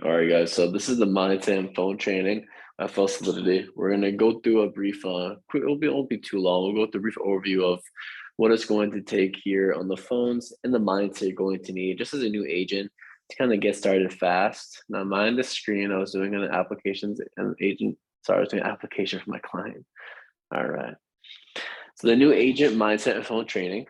All right, guys. So this is the mindset and phone training at Solidity. We're gonna go through a brief, won't be too long. We'll go through a brief overview of what it's going to take here on the phones and the mindset you're going to need just as a new agent to kind of get started fast. Now, mind the screen. I was doing an applications and agent. Sorry, I was doing an application for my client. All right. So the new agent mindset and phone training.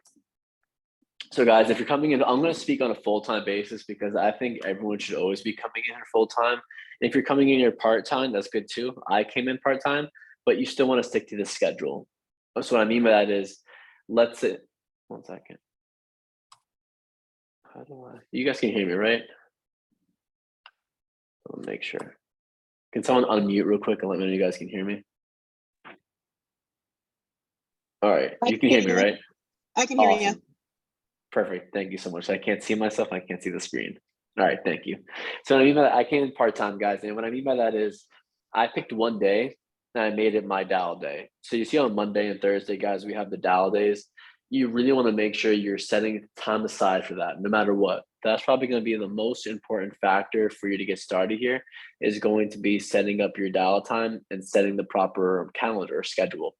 So guys, if you're coming in, I'm going to speak on a full-time basis because I think everyone should always be coming in here full-time. If you're coming in here part-time, that's good too. I came in part-time, but you still want to stick to the schedule. So what I mean by that is, let's say, one second. How do you guys can hear me, right? I'll make sure. Can someone unmute real quick and let me know you guys can hear me? All right, you can hear me, right? I can hear you. Perfect. Thank you so much. I can't see myself. I can't see the screen. All right. Thank you. So what I mean by that, I came in part-time, guys. And what I mean by that is I picked one day and I made it my dial day. So you see on Monday and Thursday, guys, we have the dial days. You really want to make sure you're setting time aside for that, no matter what. That's probably going to be the most important factor for you to get started here is going to be setting up your dial time and setting the proper calendar or schedule.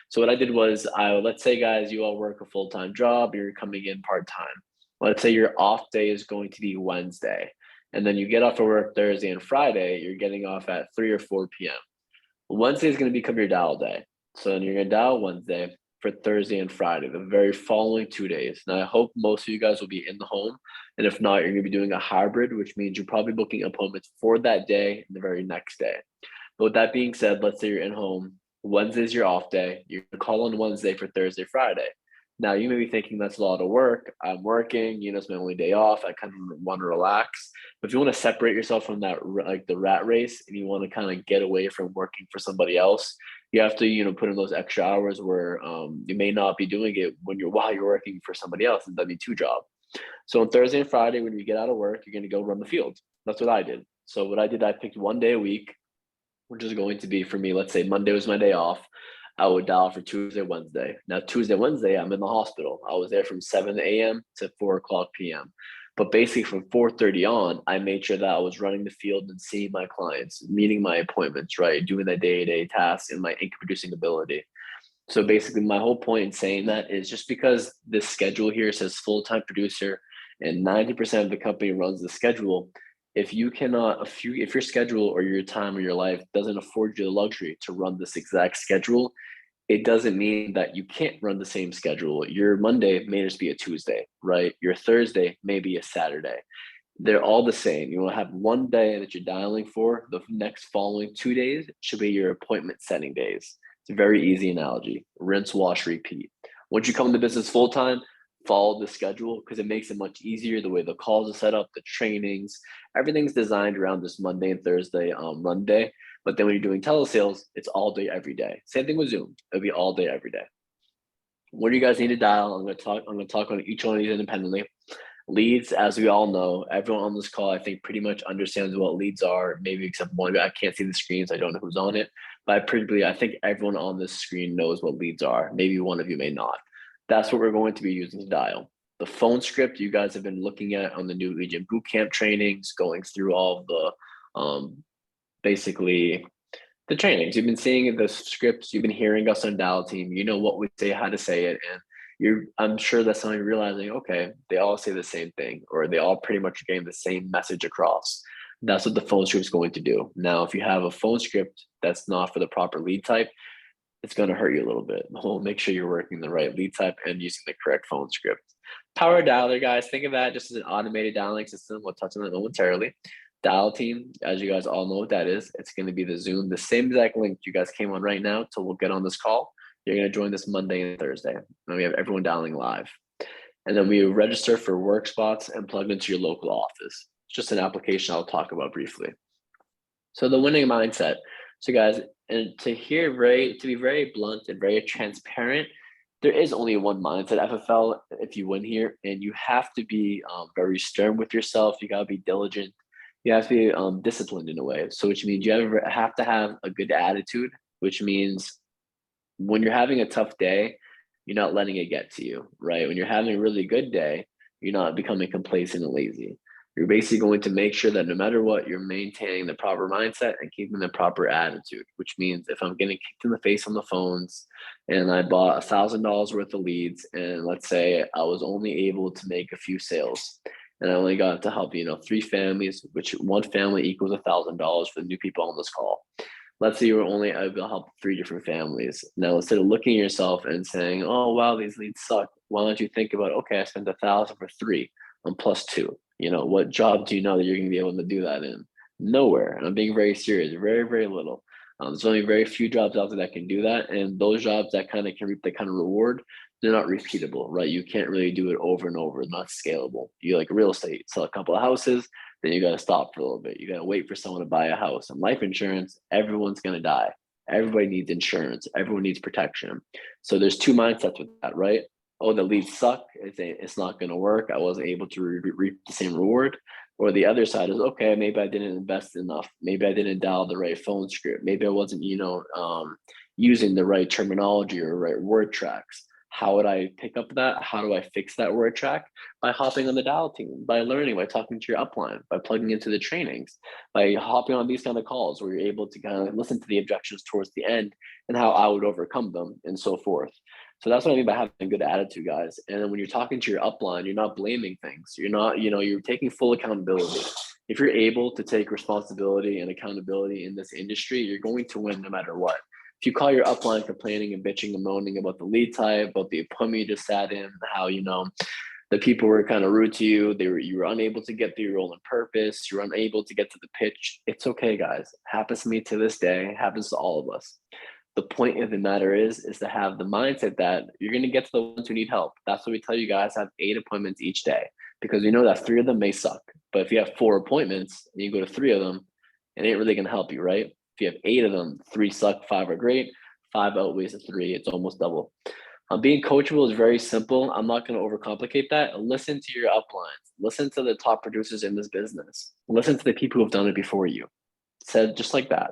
So what I did was, let's say, guys, you all work a full-time job, you're coming in part-time. Let's say your off day is going to be Wednesday, and then you get off of work Thursday and Friday, you're getting off at 3 or 4 p.m. Wednesday is going to become your dial day. So then you're going to dial Wednesday for Thursday and Friday, the very following 2 days. Now, I hope most of you guys will be in the home, and if not, you're going to be doing a hybrid, which means you're probably booking appointments for that day and the very next day. But with that being said, let's say you're in home, Wednesday's your off day. You call on Wednesday for Thursday, Friday. Now you may be thinking that's a lot of work. I'm working, it's my only day off. I kind of want to relax. But if you want to separate yourself from that, like the rat race, and you want to kind of get away from working for somebody else, you have to, put in those extra hours where you may not be doing it while you're working for somebody else in W-2 job. So on Thursday and Friday, when you get out of work, you're going to go run the field. That's what I did. So what I did, I picked one day a week, which is going to be for me, let's say Monday was my day off. I would dial for Tuesday, Wednesday. Now, Tuesday, Wednesday, I'm in the hospital. I was there from 7 a.m. to 4 o'clock p.m. But basically from 4:30 on, I made sure that I was running the field and seeing my clients, meeting my appointments, right? Doing the day-to-day tasks and my income producing ability. So basically my whole point in saying that is just because this schedule here says full-time producer and 90% of the company runs the schedule, if your schedule or your time or your life doesn't afford you the luxury to run this exact schedule, it doesn't mean that you can't run the same schedule. Your Monday may just be a Tuesday, right? Your Thursday may be a Saturday. They're all the same. You will have one day that you're dialing for. The next following 2 days should be your appointment setting days. It's a very easy analogy. Rinse, wash, repeat. Once you come into business full time, follow the schedule because it makes it much easier the way the calls are set up, the trainings, everything's designed around this Monday and Thursday run day. But then when you're doing telesales, it's all day, every day. Same thing with Zoom. It'll be all day, every day. What do you guys need to dial? I'm gonna talk on each one of these independently. Leads, as we all know, everyone on this call, I think, pretty much understands what leads are, maybe except one guy. I can't see the screens. I don't know who's on it. But I think everyone on this screen knows what leads are. Maybe one of you may not. That's what we're going to be using to dial. The phone script you guys have been looking at on the new Agent Bootcamp trainings, going through all of the basically the trainings. You've been seeing the scripts, you've been hearing us on Dial Team, you know what we say, how to say it, and I'm sure that's something you're realizing, okay, they all say the same thing, or they all pretty much getting the same message across. That's what the phone script is going to do. Now, if you have a phone script that's not for the proper lead type, it's going to hurt you a little bit. We'll make sure you're working the right lead type and using the correct phone script. Power dialer, guys, think of that just as an automated dialing system. We'll touch on that momentarily. Dial Team, as you guys all know what that is, it's going to be the Zoom, the same exact link you guys came on right now till we'll get on this call. You're going to join this Monday and Thursday. And we have everyone dialing live. And then we register for work spots and plug into your local office. It's just an application I'll talk about briefly. So the winning mindset. So guys, and to be very blunt and very transparent, there is only one mindset FFL if you win here, and you have to be very stern with yourself. You gotta be diligent. You have to be disciplined in a way. So which means you have to have a good attitude, which means when you're having a tough day, you're not letting it get to you, right? When you're having a really good day, you're not becoming complacent and lazy. You're basically going to make sure that no matter what, you're maintaining the proper mindset and keeping the proper attitude, which means if I'm getting kicked in the face on the phones and I bought $1,000 worth of leads, and let's say I was only able to make a few sales, and I only got to help, 3 families, which one family equals $1,000 for the new people on this call. Let's say you were only able to help 3 different families. Now, instead of looking at yourself and saying, "Oh, wow, these leads suck," why don't you think about, okay, I spent 1,000 for 3. I'm plus 2. What job do you know that you're going to be able to do that in? Nowhere. And I'm being very serious. Very, very little. There's only very few jobs out there that can do that, and those jobs that kind of can reap that kind of reward, they're not repeatable, right? You can't really do it over and over. It's not scalable. You like real estate, sell a couple of houses, then you got to stop for a little bit. You got to wait for someone to buy a house. And life insurance, everyone's going to die. Everybody needs insurance. Everyone needs protection. So there's 2 mindsets with that, right? Oh, the leads suck. It's not going to work. I wasn't able to reap the same reward. Or the other side is, okay, maybe I didn't invest enough. Maybe I didn't dial the right phone script. Maybe I wasn't, using the right terminology or right word tracks. How would I pick up that? How do I fix that word track? By hopping on the dial team, by learning, by talking to your upline, by plugging into the trainings, by hopping on these kind of calls where you're able to kind of listen to the objections towards the end and how I would overcome them and so forth. So that's what I mean by having a good attitude, guys. And then when you're talking to your upline, you're not blaming things. You're not, you're taking full accountability. If you're able to take responsibility and accountability in this industry, you're going to win no matter what. If you call your upline complaining and bitching and moaning about the lead type, about the appointment you just sat in, how, the people were kind of rude to you, you were unable to get through your role in purpose, you were unable to get to the pitch. It's okay, guys. It happens to me to this day, it happens to all of us. The point of the matter is to have the mindset that you're going to get to the ones who need help. That's what we tell you guys, have 8 appointments each day, because we know that 3 of them may suck. But if you have 4 appointments and you go to 3 of them, it ain't really going to help you, right? If you have 8 of them, 3 suck, 5 are great. 5 outweighs the 3. It's almost double. Being coachable is very simple. I'm not going to overcomplicate that. Listen to your uplines. Listen to the top producers in this business. Listen to the people who have done it before you. Said just like that.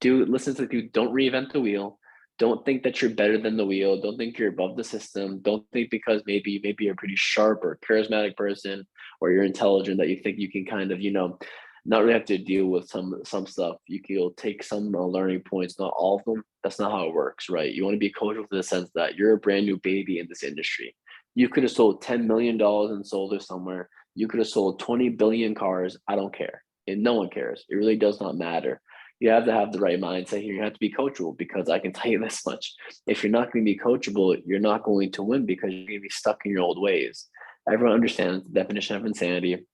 Listen to the people. Don't reinvent the wheel. Don't think that you're better than the wheel. Don't think you're above the system. Don't think because maybe you're a pretty sharp or charismatic person or you're intelligent that you think you can kind of, not really have to deal with some stuff. You'll take some learning points, not all of them. That's not how it works, right? You want to be coachable in the sense that you're a brand new baby in this industry. You could have sold $10 million and sold it somewhere. You could have sold 20 billion cars. I don't care. And no one cares. It really does not matter. You have to have the right mindset here. You have to be coachable, because I can tell you this much. If you're not going to be coachable, you're not going to win, because you're going to be stuck in your old ways. Everyone understands the definition of insanity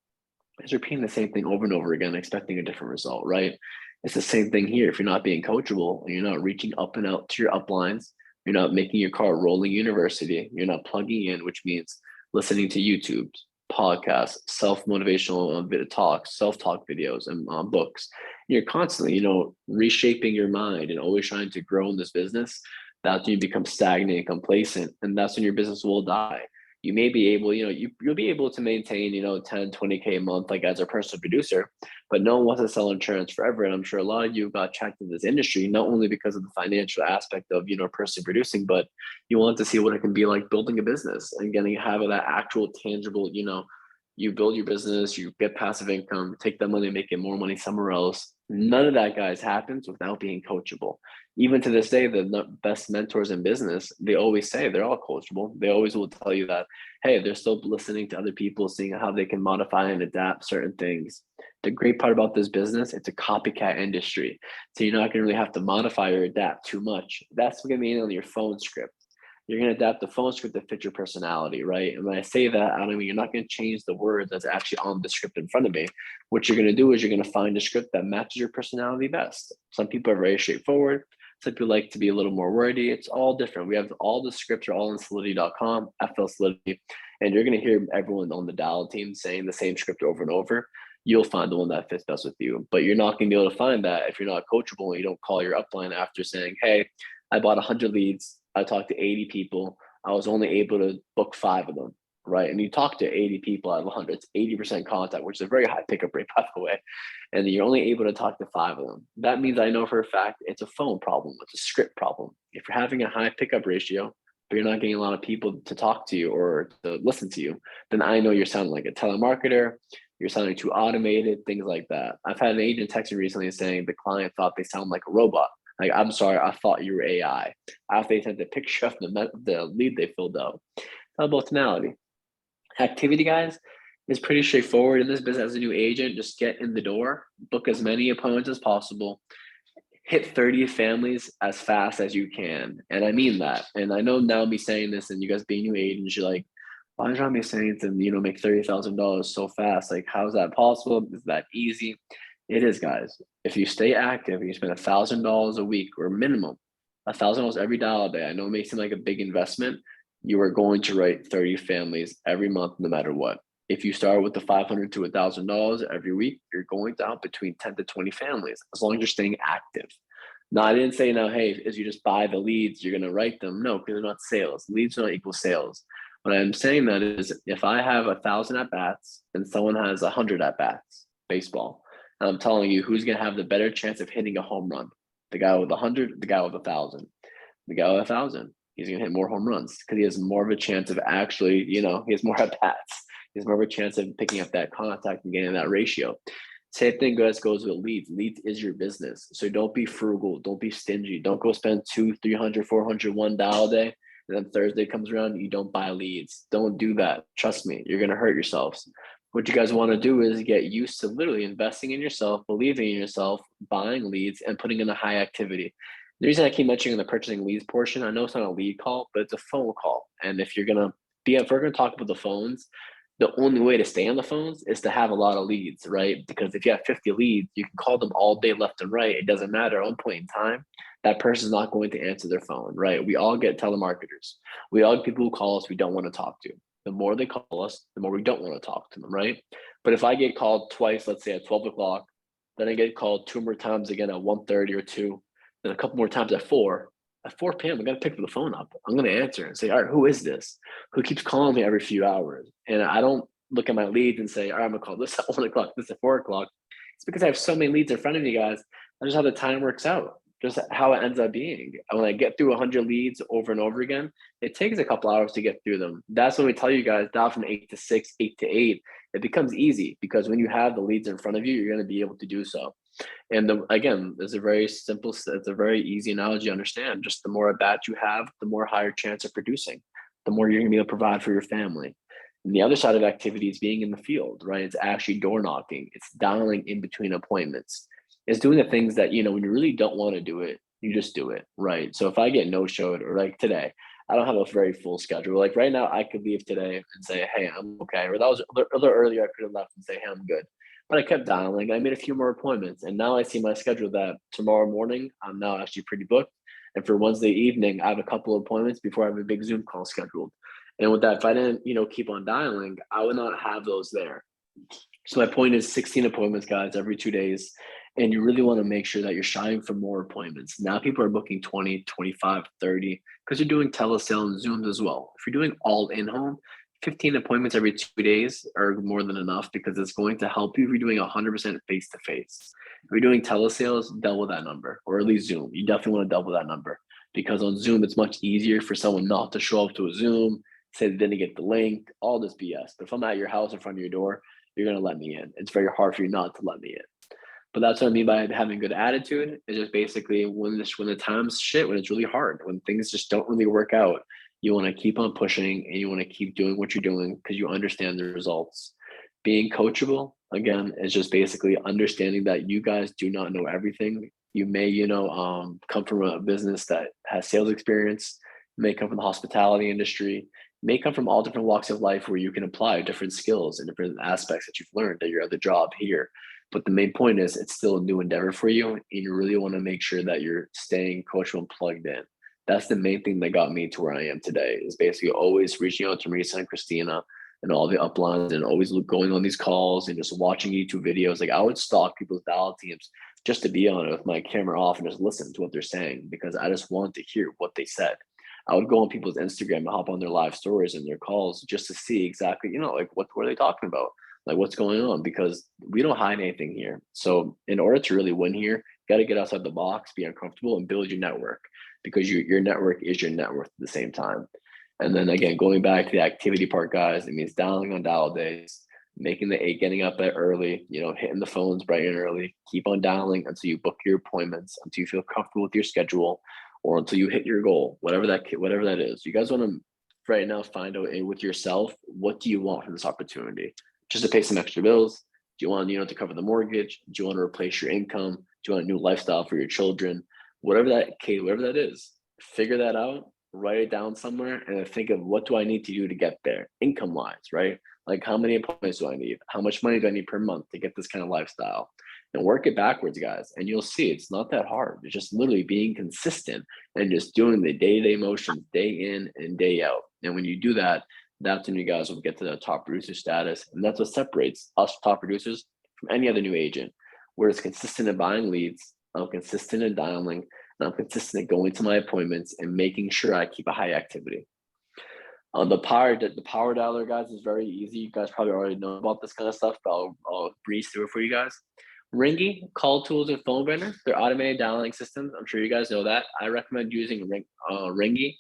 is repeating the same thing over and over again, expecting a different result, right? It's the same thing here. If you're not being coachable and you're not reaching up and out to your uplines, you're not making your car rolling university, you're not plugging in, which means listening to YouTube, podcasts, self-motivational talks, self-talk videos, and books. You're constantly, reshaping your mind and always trying to grow in this business. That's when you become stagnant and complacent, and that's when your business will die. You may be able, you'll be able to maintain, 10, 20K a month, like as a personal producer, but no one wants to sell insurance forever. And I'm sure a lot of you got attracted to this industry, not only because of the financial aspect of, personally producing, but you want to see what it can be like building a business and having that actual tangible, you build your business, you get passive income, take that money, making more money somewhere else. None of that, guys, happens without being coachable. Even to this day, the best mentors in business, they always say they're all coachable. They always will tell you that, hey, they're still listening to other people, seeing how they can modify and adapt certain things. The great part about this business, it's a copycat industry. So you're not going to really have to modify or adapt too much. That's going to be on your phone script. You're going to adapt the phone script to fit your personality, right? And when I say that, I don't mean you're not going to change the word that's actually on the script in front of me. What you're going to do is you're going to find a script that matches your personality best. Some people are very straightforward. Some people like to be a little more wordy. It's all different. We have all the scripts are all on solidity.com, FL Solidity, and you're going to hear everyone on the dial team saying the same script over and over. You'll find the one that fits best with you. But you're not going to be able to find that if you're not coachable and you don't call your upline after saying, hey, I bought 100 leads. I talked to 80 people. I was only able to book 5 of them, right? And you talk to 80 people out of 100, it's 80% contact, which is a very high pickup rate, by the way. And you're only able to talk to 5 of them. That means I know for a fact it's a phone problem. It's a script problem. If you're having a high pickup ratio, but you're not getting a lot of people to talk to you or to listen to you, then I know you're sounding like a telemarketer. You're sounding too automated, things like that. I've had an agent text me recently saying the client thought they sound like a robot. Like, I'm sorry, I thought you were AI. After they sent the picture of the lead they filled out. It's all about tonality. Activity, guys, is pretty straightforward in this business. As a new agent, just get in the door, book as many appointments as possible, hit 30 families as fast as you can. And I mean that. And I know now me saying this and you guys being new agents, you're like, why is Rami saying to, make $30,000 so fast? Like, how's that possible? Is that easy? It is, guys. If you stay active and you spend $1,000 a week or minimum, $1,000 every dial day, I know it may seem like a big investment. You are going to write 30 families every month, no matter what. If you start with the $500 to $1,000 every week, you're going down between 10 to 20 families, as long as you're staying active. No, I didn't say now, hey, as you just buy the leads, you're going to write them. No, because they're not sales. Leads do not equal sales. What I'm saying that is, if I have 1,000 at bats and someone has 100 at bats, baseball, and I'm telling you who's going to have the better chance of hitting a home run, the guy with 100, the guy with 1,000, the guy with 1,000, he's going to hit more home runs because he has more of a chance of actually, he has more at bats. He has more of a chance of picking up that contact and getting that ratio. Same thing goes with leads. Leads is your business. So don't be frugal. Don't be stingy. Don't go spend 200, 300, 400, one dial a day. And then Thursday comes around, you don't buy leads. Don't do that. Trust me, you're going to hurt yourselves. What you guys want to do is get used to literally investing in yourself, believing in yourself, buying leads, and putting in a high activity. The reason I keep mentioning the purchasing leads portion, I know it's not a lead call, but it's a phone call. And if we're going to talk about the phones, the only way to stay on the phones is to have a lot of leads, right? Because if you have 50 leads, you can call them all day left and right. It doesn't matter. At one point in time, that person's not going to answer their phone, right? We all get telemarketers. We all get people who call us we don't want to talk to. The more they call us, the more we don't want to talk to them, right? But if I get called twice, let's say at 12 o'clock, then I get called 2 more times again at 1:30 or 2, then a couple more times at 4. At 4 p.m., I'm going to pick the phone up. I'm going to answer and say, all right, who is this? Who keeps calling me every few hours? And I don't look at my leads and say, all right, I'm going to call this at 1 o'clock, this at 4 o'clock. It's because I have so many leads in front of me, guys. That's just how the time works out, just how it ends up being. And when I get through 100 leads over and over again, it takes a couple hours to get through them. That's when we tell you guys, dial from 8 to 6, 8 to 8. It becomes easy because when you have the leads in front of you, you're going to be able to do so. And again, it's a very simple, it's a very easy analogy to understand. Just the more at bat you have, the more higher chance of producing, the more you're going to be able to provide for your family. And the other side of activity is being in the field, right? It's actually door knocking. It's dialing in between appointments. It's doing the things that, when you really don't want to do it, you just do it, right? So if I get no-showed, or like today, I don't have a very full schedule. Like right now, I could leave today and say, hey, I'm okay. Or that was a little earlier, I could have left and say, hey, I'm good. But I kept dialing. I made a few more appointments. And now I see my schedule that tomorrow morning, I'm now actually pretty booked. And for Wednesday evening, I have a couple of appointments before I have a big Zoom call scheduled. And with that, if I didn't, keep on dialing, I would not have those there. So my point is 16 appointments, guys, every 2 days. And you really want to make sure that you're shying for more appointments. Now people are booking 20, 25, 30, because you're doing telesale and Zooms as well. If you're doing all in-home, 15 appointments every 2 days are more than enough because it's going to help you if you're doing 100% face-to-face. If you're doing telesales, double that number, or at least Zoom. You definitely want to double that number because on Zoom, it's much easier for someone not to show up to a Zoom, say they didn't get the link, all this BS. But if I'm at your house in front of your door, you're going to let me in. It's very hard for you not to let me in. But that's what I mean by having good attitude. It's just basically when the time's shit, when it's really hard, when things just don't really work out, you want to keep on pushing and you want to keep doing what you're doing because you understand the results. Being coachable, again, is just basically understanding that you guys do not know everything. You may, come from a business that has sales experience, may come from the hospitality industry, may come from all different walks of life where you can apply different skills and different aspects that you've learned at your other job here. But the main point is it's still a new endeavor for you. And you really want to make sure that you're staying coachable and plugged in. That's the main thing that got me to where I am today is basically always reaching out to Marisa and Christina and all the uplines and always going on these calls and just watching YouTube videos. Like I would stalk people's dial teams just to be on it with my camera off and just listen to what they're saying because I just wanted to hear what they said. I would go on people's Instagram and hop on their live stories and their calls just to see exactly, like what were they talking about? Like what's going on? Because we don't hide anything here. So in order to really win here, you got to get outside the box, be uncomfortable and build your network because your network is your net worth at the same time. And then again, going back to the activity part, guys, it means dialing on dial days, making the 8, getting up at early, hitting the phones bright and early, keep on dialing until you book your appointments, until you feel comfortable with your schedule, or until you hit your goal, whatever that is. You guys want to right now find out with yourself, what do you want from this opportunity? Just to pay some extra bills? Do you want, to cover the mortgage? Do you want to replace your income? Do you want a new lifestyle for your children? Whatever that is, figure that out, write it down somewhere, and then think of what do I need to do to get there, income wise, right? Like how many appointments do I need? How much money do I need per month to get this kind of lifestyle? And work it backwards, guys. And you'll see it's not that hard. It's just literally being consistent and just doing the day-to-day motions day in and day out. And when you do that, that's when you guys will get to the top producer status. And that's what separates us top producers from any other new agent. We're as consistent in buying leads, I'm consistent in dialing, and I'm consistent in going to my appointments and making sure I keep a high activity. The power dialer, guys, is very easy. You guys probably already know about this kind of stuff, but I'll breeze through it for you guys. Ringy, Call Tools, and Phone Banner, they're automated dialing systems. I'm sure you guys know that. I recommend using Ringy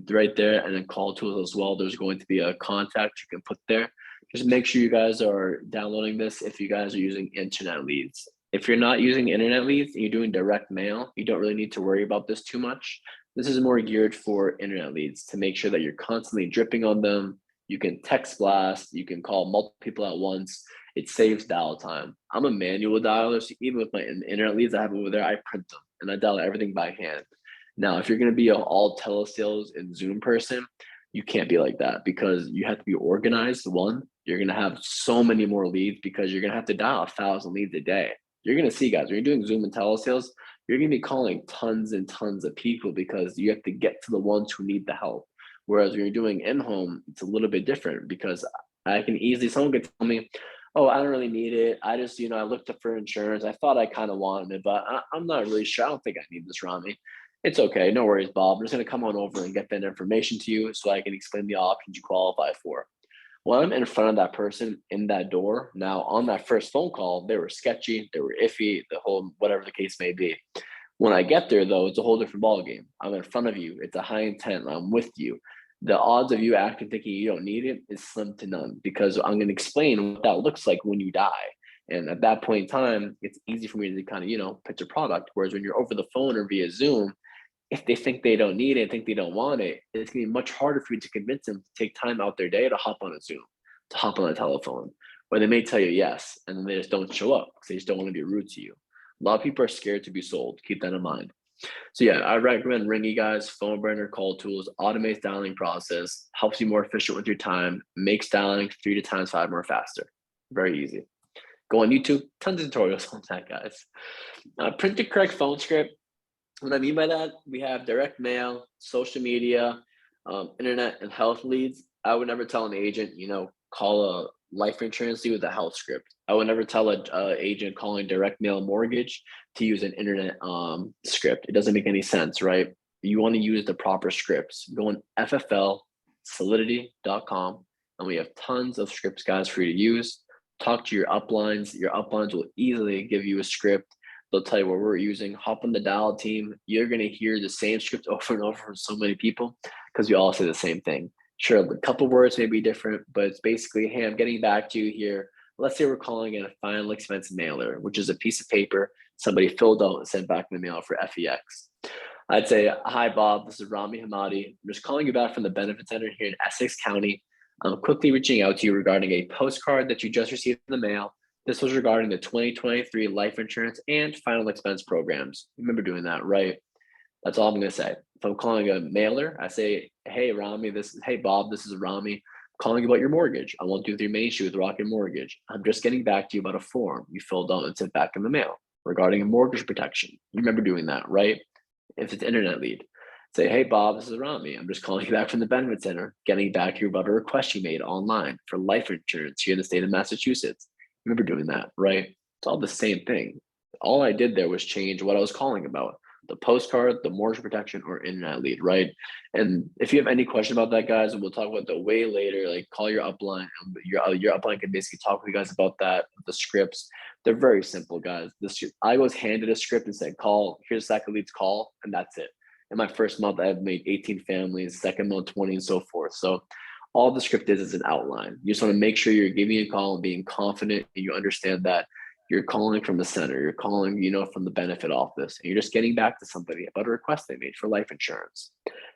right there, and then Call Tools as well. There's going to be a contact you can put there. Just make sure you guys are downloading this if you guys are using internet leads. If you're not using internet leads and you're doing direct mail, you don't really need to worry about this too much. This is more geared for internet leads to make sure that you're constantly dripping on them. You can text blast, you can call multiple people at once. It saves dial time. I'm a manual dialer, so even with my internet leads I have over there, I print them and I dial everything by hand. Now, if you're going to be an all telesales and Zoom person, you can't be like that because you have to be organized. One, you're going to have so many more leads because you're going to have to dial 1,000 leads a day. You're going to see, guys, when you're doing Zoom and telesales, you're going to be calling tons and tons of people because you have to get to the ones who need the help. Whereas when you're doing in-home, it's a little bit different because someone could tell me, oh, I don't really need it. I just, I looked up for insurance. I thought I kind of wanted it, but I'm not really sure. I don't think I need this, Rami. It's okay. No worries, Bob. I'm just going to come on over and get that information to you so I can explain the options you qualify for. When I'm in front of that person in that door, now on that first phone call, they were sketchy, they were iffy, the whole, whatever the case may be. When I get there, though, it's a whole different ballgame. I'm in front of you. It's a high intent. I'm with you. The odds of you acting thinking you don't need it is slim to none because I'm going to explain what that looks like when you die. And at that point in time, it's easy for me to kind of, pitch a product. Whereas when you're over the phone or via Zoom, if they think they don't need it, think they don't want it, it's going to be much harder for you to convince them to take time out their day to hop on a Zoom, to hop on a telephone, or they may tell you yes, and then they just don't show up because they just don't want to be rude to you. A lot of people are scared to be sold. Keep that in mind. So yeah, I recommend Ringy, guys. Phone burner, Call Tools, automates dialing process, helps you more efficient with your time, makes dialing 3 to times 5 more faster. Very easy. Go on YouTube, tons of tutorials on that, guys. Print the correct phone script. What I mean by that, we have direct mail, social media, internet, and health leads. I would never tell an agent, call a life insurance lead with a health script. I would never tell an agent calling direct mail mortgage to use an internet script. It doesn't make any sense, right? You want to use the proper scripts. Go on FFL, Solidity.com, and we have tons of scripts, guys, for you to use. Talk to your uplines. Your uplines will easily give you a script. They'll tell you what we're using. Hop on the dial team. You're going to hear the same script over and over from so many people because we all say the same thing. Sure, a couple words may be different, but it's basically, hey, I'm getting back to you here. Let's say we're calling it a final expense mailer, which is a piece of paper somebody filled out and sent back in the mail for FEX. I'd say, hi, Bob. This is Rami Hamady. I'm just calling you back from the benefit center here in Essex County. I'm quickly reaching out to you regarding a postcard that you just received in the mail. This was regarding the 2023 life insurance and final expense programs. Remember doing that, right? That's all I'm going to say. If I'm calling a mailer, I say, hey, Rami, hey, Bob, this is Rami calling about your mortgage. I won't do the main issue with Rocket Mortgage. I'm just getting back to you about a form you filled out and sent back in the mail regarding a mortgage protection. You remember doing that, right? If it's internet lead, say, hey, Bob, this is Rami. I'm just calling you back from the benefit center, getting back to you about a request you made online for life insurance here in the state of Massachusetts. Remember doing that, right? It's all the same thing. All I did there was change what I was calling about. The postcard, the mortgage protection, or internet lead, right? And if you have any question about that, guys, we'll talk about that way later. Like, call your upline. Your upline can basically talk with you guys about that. The scripts, they're very simple, guys. I was handed a script and said, call. Here's a second leads, call, and that's it. In my first month, I've made 18 families. Second month, 20, and so forth. So All the script is an outline. You just want to make sure you're giving a call and being confident and you understand that you're calling from the center, you're calling, from the benefit office, and you're just getting back to somebody about a request they made for life insurance.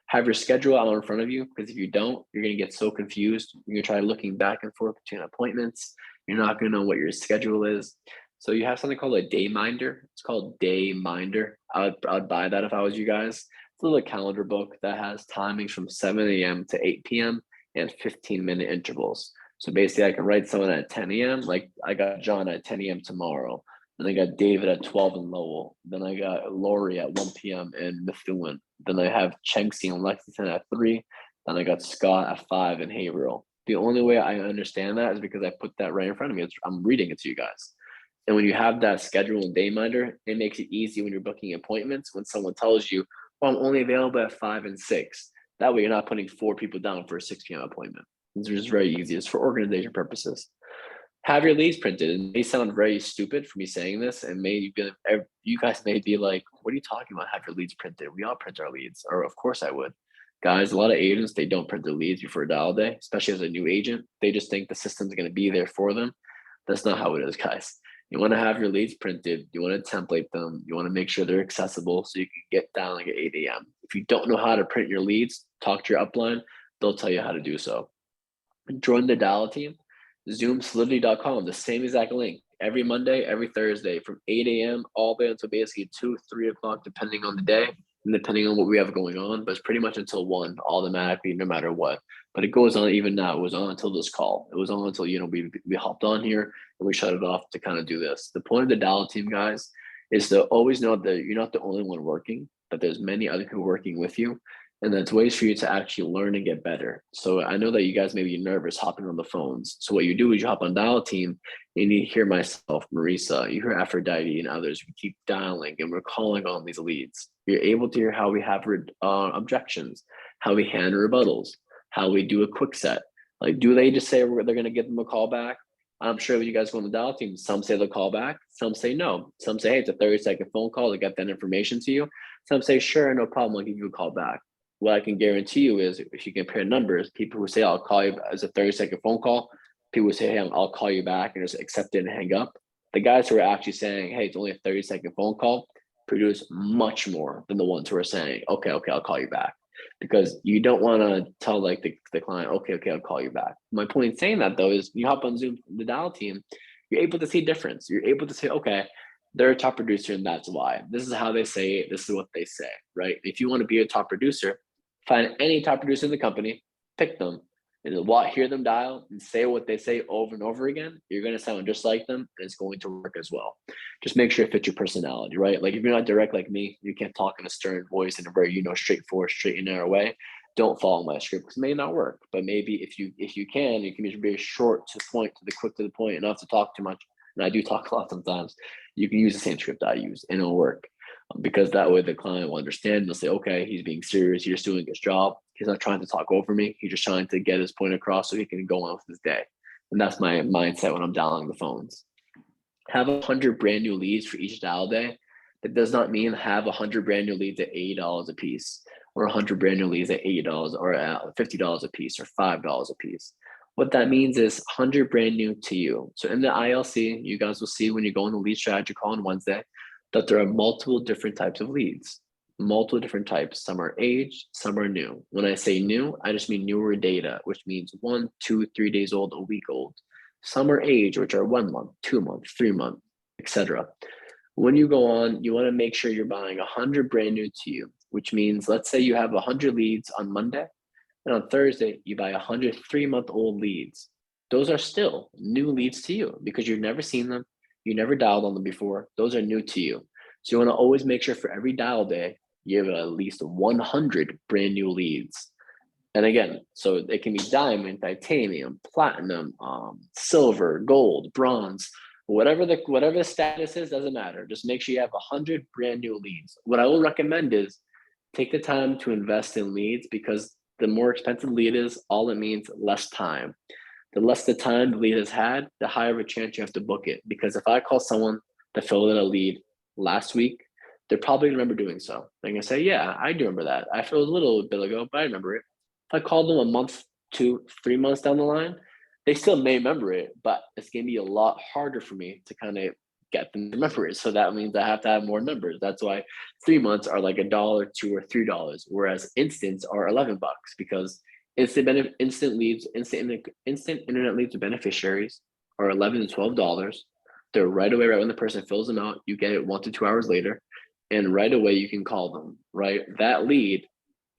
Have your schedule out in front of you, because if you don't, you're going to get so confused. You're going to try looking back and forth between appointments. You're not going to know what your schedule is. So you have something called a day minder. It's called Day Minder. I would buy that if I was you guys. It's a little calendar book that has timings from 7 a.m. to 8 p.m. and 15-minute intervals. So basically, I can write someone at 10 a.m. Like I got John at 10 a.m. tomorrow. Then I got David at 12 in Lowell. Then I got Lori at 1 p.m. in Methuen. Then I have Chengxi and Lexington at 3. Then I got Scott at 5 in Haverhill. The only way I understand that is because I put that right in front of me. I'm reading it to you guys. And when you have that schedule and day minder, it makes it easy when you're booking appointments. When someone tells you, well, I'm only available at 5 and 6. That way you're not putting 4 people down for a 6 p.m. appointment. It's just very easy. It's for organization purposes. Have your leads printed. It may sound very stupid for me saying this, and you guys may be like, what are you talking about? Have your leads printed? We all print our leads. Or of course I would. Guys, a lot of agents, they don't print their leads before dial day, especially as a new agent. They just think the system's going to be there for them. That's not how it is, guys. You want to have your leads printed. You want to template them. You want to make sure they're accessible so you can get dialing at 8 a.m. If you don't know how to print your leads, talk to your upline. They'll tell you how to do so. Join the dial team. Zoom Solidity.com, the same exact link. Every Monday, every Thursday from 8 a.m. all the way until basically 2, 3 o'clock, depending on the day and depending on what we have going on. But it's pretty much until 1 automatically, no matter what. But it goes on even now. It was on until this call. It was on until, we hopped on here and we shut it off to kind of do this. The point of the dial team, guys, is to always know that you're not the only one working, that there's many other people working with you. And that's ways for you to actually learn and get better. So I know that you guys may be nervous hopping on the phones. So what you do is you hop on dial team and you hear myself, Marisa, you hear Aphrodite and others. We keep dialing and we're calling on these leads. You're able to hear how we have objections, how we handle rebuttals, how we do a quick set. Like, do they just say they're going to give them a call back? I'm sure when you guys go on the dial team, some say they'll call back, some say no. Some say, hey, it's a 30-second phone call to get that information to you. Some say, sure, no problem, I'll give you a call back. What I can guarantee you is if you compare numbers, people who say, I'll call you as a 30-second phone call, people who say, hey, I'll call you back and just accept it and hang up. The guys who are actually saying, hey, it's only a 30-second phone call produce much more than the ones who are saying, okay, I'll call you back. Because you don't want to tell like the client, okay, I'll call you back. My point in saying that though is you hop on Zoom, the dial team, you're able to see difference. You're able to say, okay, they're a top producer and that's why. This is how they say it. This is what they say, right? If you want to be a top producer, find any top producer in the company, pick them, and hear them dial and say what they say over and over again. You're going to sound just like them, and it's going to work as well. Just make sure it fits your personality, right? Like if you're not direct like me, you can't talk in a stern voice in a very, straightforward, straight and narrow way. Don't follow my script because it may not work. But maybe if you can be very short to the point, quick to the point, and not to talk too much. And I do talk a lot sometimes. You can use the same script I use, and it'll work. Because that way the client will understand. They'll say, okay, he's being serious. He's just doing his job. He's not trying to talk over me. He's just trying to get his point across so he can go on with his day. And that's my mindset when I'm dialing the phones. Have 100 brand new leads for each dial day. That does not mean have 100 brand new leads at $80 a piece, or 100 brand new leads at $80 or at $50 a piece, or $5 a piece. What that means is 100 brand new to you. So in the ILC, you guys will see when you go on the lead strategy call on Wednesday, that there are multiple different types of leads, multiple different types. Some are aged, some are new. When I say new, I just mean newer data, which means 1, 2, 3 days old, a week old. Some are aged, which are 1 month, 2 months, 3 months, etc. When you go on, you want to make sure you're buying 100 brand new to you, which means let's say you have 100 leads on Monday, and on Thursday, you buy 100 3-month-old leads. Those are still new leads to you because you've never seen them. You never dialed on them before. Those are new to you. So you want to always make sure for every dial day, you have at least 100 brand new leads. And again, so it can be diamond, titanium, platinum, silver, gold, bronze, whatever the status is, doesn't matter. Just make sure you have 100 brand new leads. What I will recommend is take the time to invest in leads, because the more expensive lead is, all it means less time. The less the time the lead has had, the higher of a chance you have to book it. Because if I call someone that filled in a lead last week, they're probably going to remember doing so. They're going to say, yeah, I do remember that. I filled a little bit ago, but I remember it. If I called them a month 2, 3 months down the line, they still may remember it, but it's gonna be a lot harder for me to kind of get them to remember it. So that means I have to have more numbers. That's why 3 months are like $1, 2 or $3, whereas instants are $11 because instant internet leads to beneficiaries are $11 to $12. They're right away, right when the person fills them out. You get it 1 to 2 hours later, and right away you can call them. Right, that lead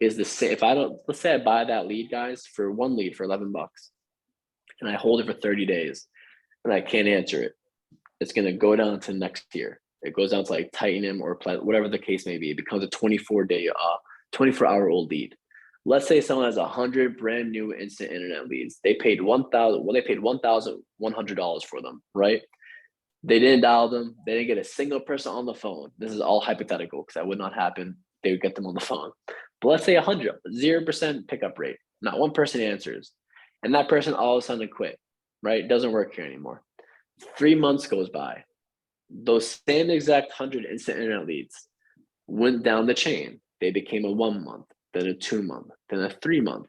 is the same. If I don't, let's say I buy that lead, guys, for one lead for $11, and I hold it for 30 days, and I can't answer it, it's going to go down to next tier. It goes down to like Titanum or whatever the case may be. It becomes a 24-hour old lead. Let's say someone has 100 brand new instant internet leads. They paid $1,100 for them, right? They didn't dial them. They didn't get a single person on the phone. This is all hypothetical because that would not happen. They would get them on the phone. But let's say 100, 0% pickup rate. Not one person answers. And that person all of a sudden quit, right? It doesn't work here anymore. 3 months goes by. Those same exact 100 instant internet leads went down the chain. They became a 1 month, then a 2 month, then a 3 month.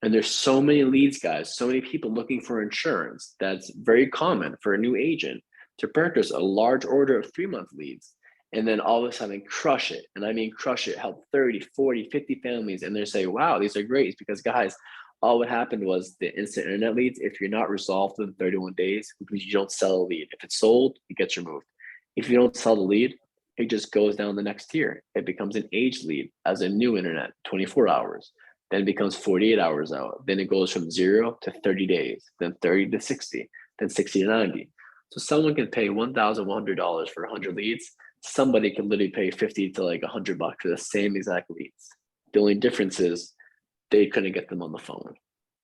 And there's so many leads, guys, so many people looking for insurance. That's very common for a new agent to purchase a large order of 3 month leads and then all of a sudden crush it. And I mean, crush it, help 30, 40, 50 families. And they're saying, wow, these are great. It's because, guys, all what happened was the instant internet leads, if you're not resolved within 31 days, which means you don't sell a lead. If it's sold, it gets removed. If you don't sell the lead, it just goes down the next tier. It becomes an aged lead as a new internet, 24 hours. Then it becomes 48 hours out. Then it goes from 0 to 30 days, then 30 to 60, then 60 to 90. So someone can pay $1,100 for 100 leads. Somebody can literally pay 50 to like $100 for the same exact leads. The only difference is they couldn't get them on the phone.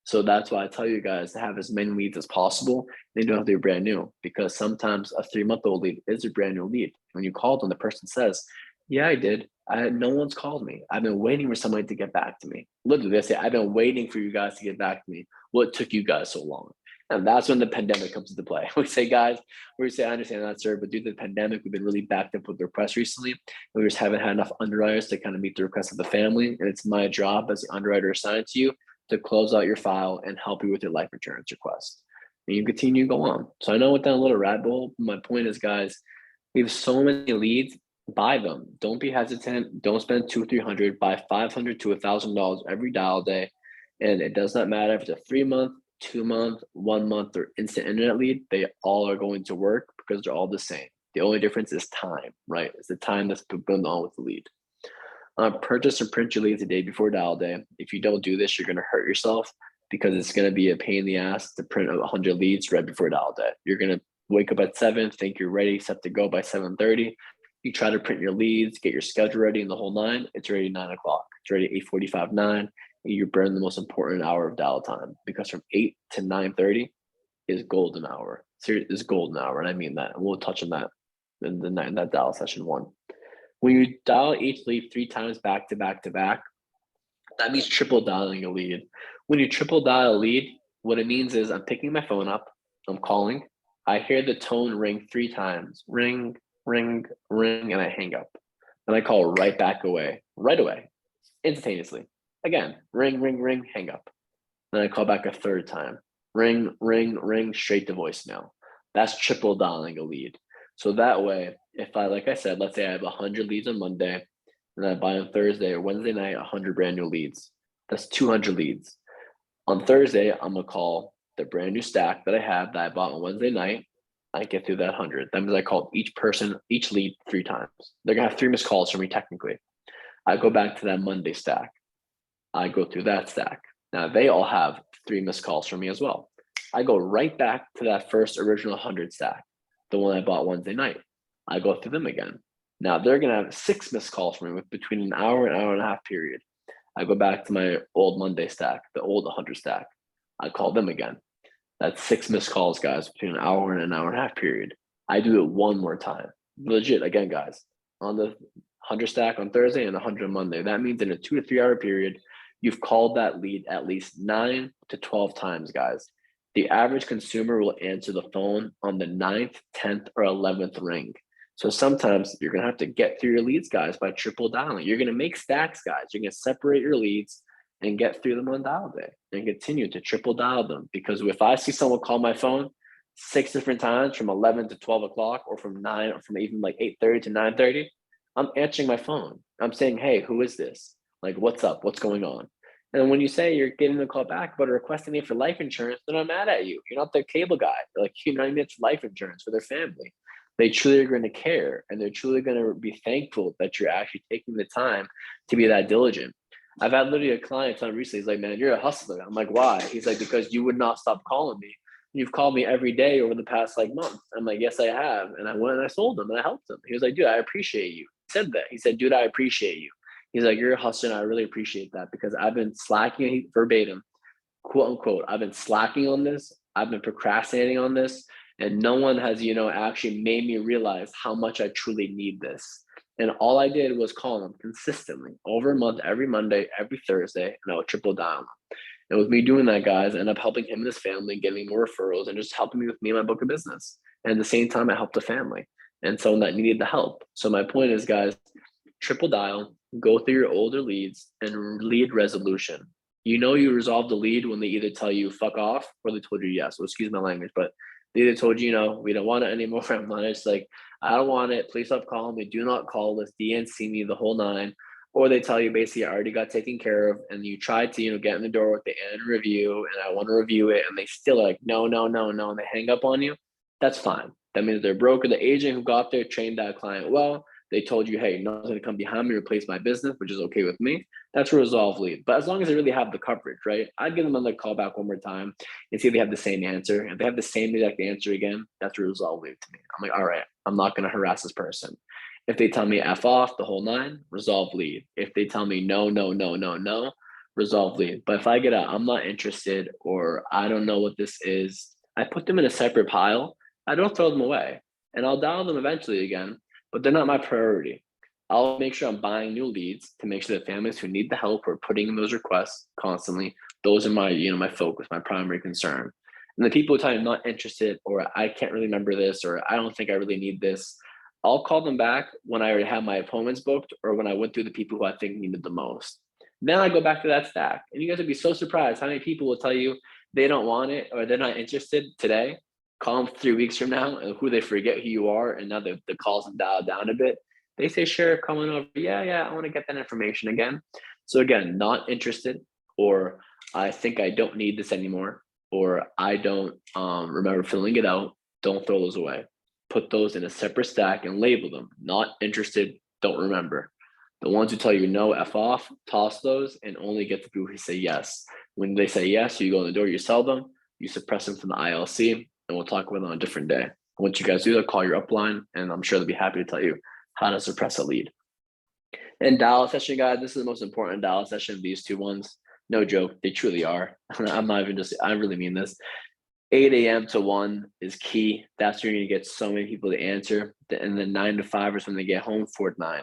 So that's why I tell you guys to have as many leads as possible. They don't have to be brand new because sometimes a 3-month-old lead is a brand new lead. When you call them, the person says, yeah, I did. No one's called me. I've been waiting for somebody to get back to me. Literally, they say, I've been waiting for you guys to get back to me. What took you guys so long? And that's when the pandemic comes into play. We say, guys, I understand that, sir, but due to the pandemic, we've been really backed up with the requests recently. We just haven't had enough underwriters to kind of meet the requests of the family. And it's my job as the underwriter assigned to you to close out your file and help you with your life insurance request. And you continue to go on. So I know with that little rabbit hole, my point is, guys, we have so many leads. Buy them. Don't be hesitant. Don't spend $200, $300. Buy $500 to $1,000 every dial day. And it does not matter if it's a 3-month, 2-month, 1 month, or instant internet lead. They all are going to work because they're all the same. The only difference is time, right? It's the time that's going on with the lead. Purchase and print your leads the day before dial day. If you don't do this, you're going to hurt yourself because it's going to be a pain in the ass to print 100 leads right before dial day. You're going to wake up at 7, think you're ready, set to go by 7:30. You try to print your leads, get your schedule ready in the whole 9. It's already 9 o'clock. It's already 8:45, 9. You burn the most important hour of dial time because from 8 to 9:30 is golden hour. Is golden hour, and I mean that. And we'll touch on that in that dial session 1. When you dial each lead 3 times back to back to back, that means triple dialing a lead. When you triple dial a lead, what it means is I'm picking my phone up, I'm calling, I hear the tone ring 3 times, ring, ring, ring, and I hang up. And I call right away, instantaneously. Again, ring, ring, ring, hang up. Then I call back a 3rd time, ring, ring, ring, straight to voicemail. That's triple dialing a lead. So that way, if like I said, let's say I have 100 leads on Monday, and I buy on Thursday or Wednesday night 100 brand new leads. That's 200 leads. On Thursday, I'm gonna call the brand new stack that I have that I bought on Wednesday night. I get through that 100. That means I called each lead 3 times. They're gonna have 3 missed calls from me technically. I go back to that Monday stack. I go through that stack. Now they all have 3 missed calls from me as well. I go right back to that first original 100 stack, the one I bought Wednesday night. I go through them again. Now they're gonna have 6 missed calls from me with between an hour and a half period. I go back to my old Monday stack, the old 100 stack. I call them again. That's 6 missed calls, guys, between an hour and a half period. I do it one more time. Legit, again, guys, on the 100 stack on Thursday and 100 on Monday. That means in a 2 to 3 hour period, you've called that lead at least 9 to 12 times, guys. The average consumer will answer the phone on the 9th, 10th, or 11th ring. So sometimes you're going to have to get through your leads, guys, by triple dialing. You're going to make stacks, guys. You're going to separate your leads and get through them on dial day and continue to triple dial them. Because if I see someone call my phone 6 different times from 11 to 12 o'clock, or from 9, or from even like 8:30 to 9:30, I'm answering my phone. I'm saying, hey, who is this? Like, what's up? What's going on? And when you say you're getting a call back about requesting me for life insurance, they're not mad at you. You're not their cable guy. They're like, you know what I mean? It's life insurance for their family. They truly are going to care, and they're truly going to be thankful that you're actually taking the time to be that diligent. I've had literally a client tell me recently, he's like, man, you're a hustler. I'm like, why? He's like, because you would not stop calling me. You've called me every day over the past like month. I'm like, yes, I have. And I went and I sold them and I helped him. He was like, dude, I appreciate you. He said that. He said, dude, I appreciate you. He's like, you're a hustler, and I really appreciate that, because I've been slacking, verbatim, quote unquote, I've been slacking on this. I've been procrastinating on this. And no one has, actually made me realize how much I truly need this. And all I did was call him consistently over a month, every Monday, every Thursday, and I would triple down. And with me doing that, guys, I ended up helping him and his family, getting more referrals, and just helping me with me and my book of business. And at the same time, I helped the family and someone that needed the help. So my point is, guys, triple dial, go through your older leads, and lead resolution. You resolve the lead when they either tell you fuck off or they told you yes. So excuse my language, but they either told you, we don't want it anymore. I'm not. It's like, I don't want it. Please stop calling me. Do not call us. DNC me, the whole nine. Or they tell you basically I already got taken care of, and you try to, get in the door with the annual review, and I want to review it, and they still like, no, no, no, no, and they hang up on you. That's fine. That means their broker, the agent who got there, trained that client well. They told you, hey, no one's going to come behind me, replace my business, which is okay with me. That's a resolve lead. But as long as they really have the coverage, right? I'd give them another call back one more time and see if they have the same answer. If they have the same exact answer again, that's a resolve lead to me. I'm like, all right, I'm not going to harass this person. If they tell me F off, the whole nine, resolve lead. If they tell me no, no, no, no, no, resolve lead. But if I get I'm not interested, or I don't know what this is, I put them in a separate pile. I don't throw them away. And I'll dial them eventually again, but they're not my priority. I'll make sure I'm buying new leads to make sure that families who need the help or putting in those requests constantly, those are my, my focus, my primary concern. And the people who tell me I'm not interested, or I can't really remember this, or I don't think I really need this, I'll call them back when I already have my appointments booked, or when I went through the people who I think needed the most. Then I go back to that stack. And you guys would be so surprised how many people will tell you they don't want it or they're not interested today. Call them 3 weeks from now, and who they forget who you are, and now the calls have dialed down a bit. They say, sure, come on over. Yeah, I want to get that information again. So again, not interested, or I think I don't need this anymore, or I don't remember filling it out. Don't throw those away. Put those in a separate stack and label them. Not interested, don't remember. The ones who tell you no, F off, toss those, and only get the people who say yes. When they say yes, you go in the door, you sell them, you suppress them from the ILC, and we'll talk about it on a different day. Once you guys do that, call your upline, and I'm sure they'll be happy to tell you how to suppress a lead. And dial session, guys, this is the most important dial session, these two ones. No joke, they truly are. I'm not even I really mean this. 8 a.m. to 1 is key. That's where you're going to get so many people to answer. And then 9 to 5 is when they get home, 4 to 9.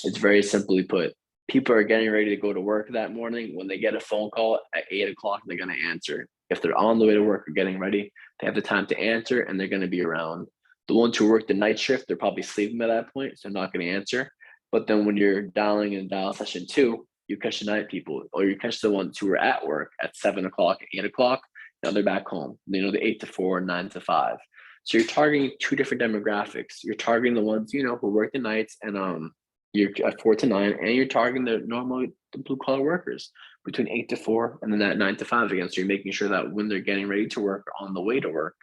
It's very simply put. People are getting ready to go to work that morning. When they get a phone call at 8 o'clock, they're going to answer. If they're on the way to work or getting ready, they have the time to answer, and they're going to be around. The ones who work the night shift, they're probably sleeping by that point, so they're not going to answer. But then when you're dialing in dial session 2, you catch the night people, or you catch the ones who are at work at 7 o'clock, 8 o'clock. Now they're back home. The 8 to 4, 9 to 5. So you're targeting two different demographics. You're targeting the ones, who work the nights, and you're at 4 to 9, and you're targeting the blue collar workers between 8 to 4, and then that 9 to 5 again. So you're making sure that when they're getting ready to work or on the way to work,